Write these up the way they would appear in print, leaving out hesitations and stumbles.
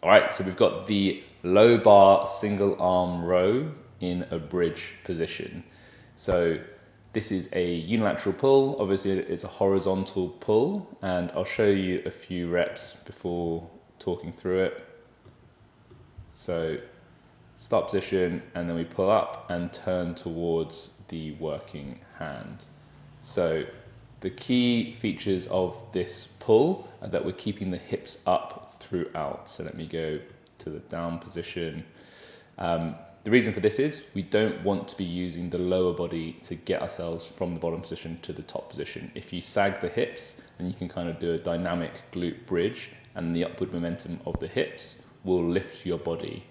All right, so we've got the low bar single arm row in a bridge position. So this is a unilateral pull. Obviously it's a horizontal pull, and I'll show you a few reps before talking through it. So start position, and then we pull up and turn towards the working hand. So the key features of this pull are that we're keeping the hips up throughout. So let me go to the down position. The reason for this is we don't want to be using the lower body to get ourselves from the bottom position to the top position. If you sag the hips, then you can kind of do a dynamic glute bridge, and the upward momentum of the hips will lift your body.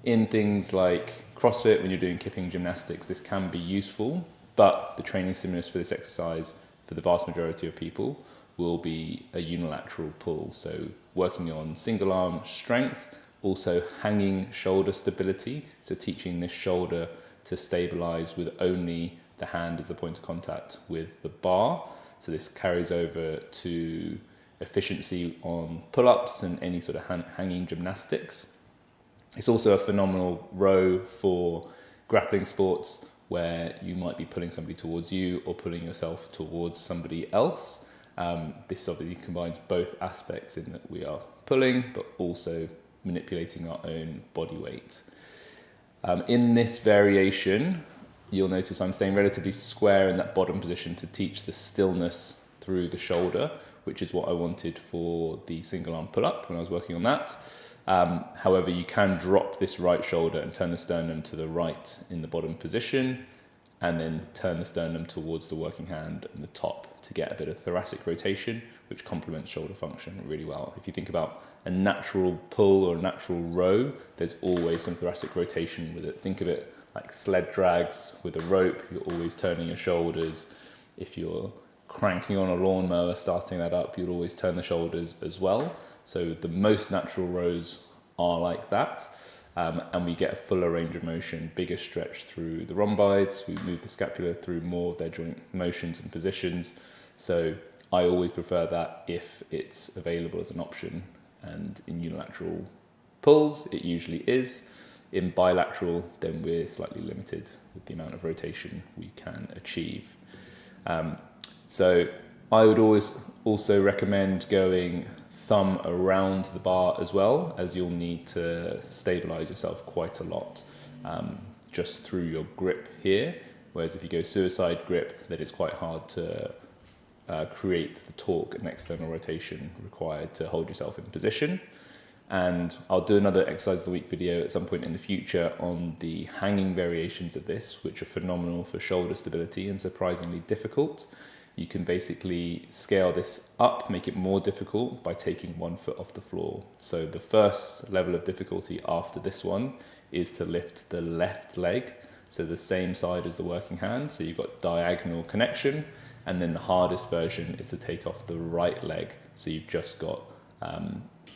In things like CrossFit, when you're doing kipping gymnastics, this can be useful, but the training stimulus for this exercise for the vast majority of people will be a unilateral pull. So working on single arm strength, also hanging shoulder stability. So teaching this shoulder to stabilize with only the hand as the point of contact with the bar. So this carries over to efficiency on pull-ups and any sort of hanging gymnastics. It's also a phenomenal row for grappling sports where you might be pulling somebody towards you or pulling yourself towards somebody else. This obviously combines both aspects in that we are pulling, but also manipulating our own body weight. In this variation, you'll notice I'm staying relatively square in that bottom position to teach the stillness through the shoulder, which is what I wanted for the single arm pull-up when I was working on that. However, you can drop this right shoulder and turn the sternum to the right in the bottom position, and then turn the sternum towards the working hand and the top to get a bit of thoracic rotation, which complements shoulder function really well. If you think about a natural pull or a natural row, there's always some thoracic rotation with it. Think of it like sled drags with a rope. You're always turning your shoulders. If you're cranking on a lawnmower, starting that up, you'll always turn the shoulders as well. So the most natural rows are like that. And we get a fuller range of motion, bigger stretch through the rhomboids. We move the scapula through more of their joint motions and positions. So I always prefer that if it's available as an option. And in unilateral pulls, it usually is. In bilateral, then we're slightly limited with the amount of rotation we can achieve. So I would always also recommend going thumb around the bar as well, as you'll need to stabilize yourself quite a lot just through your grip here. Whereas if you go suicide grip, then it's quite hard to create the torque and external rotation required to hold yourself in position. And I'll do another exercise of the week video at some point in the future on the hanging variations of this, which are phenomenal for shoulder stability and surprisingly difficult. You can basically scale this up, make it more difficult by taking one foot off the floor. So the first level of difficulty after this one is to lift the left leg, so the same side as the working hand. So you've got diagonal connection, and then the hardest version is to take off the right leg. So you've just got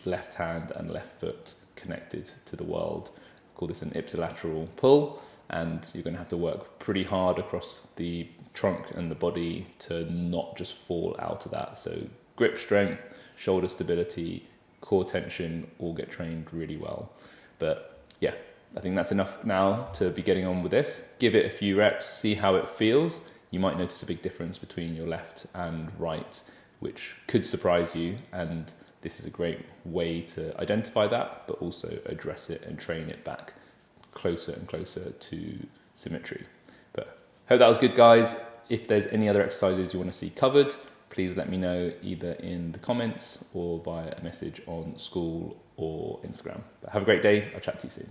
left hand and left foot connected to the world. I call this an ipsilateral pull, and you're going to have to work pretty hard across the trunk and the body to not just fall out of that. So grip strength, shoulder stability, core tension all get trained really well. But yeah, I think that's enough now to be getting on with this. Give it a few reps, see how it feels. You might notice a big difference between your left and right, which could surprise you. And this is a great way to identify that, but also address it and train it back closer and closer to symmetry. But hope that was good, guys. If there's any other exercises you want to see covered, please let me know either in the comments or via a message on school or Instagram. But have a great day. I'll chat to you soon.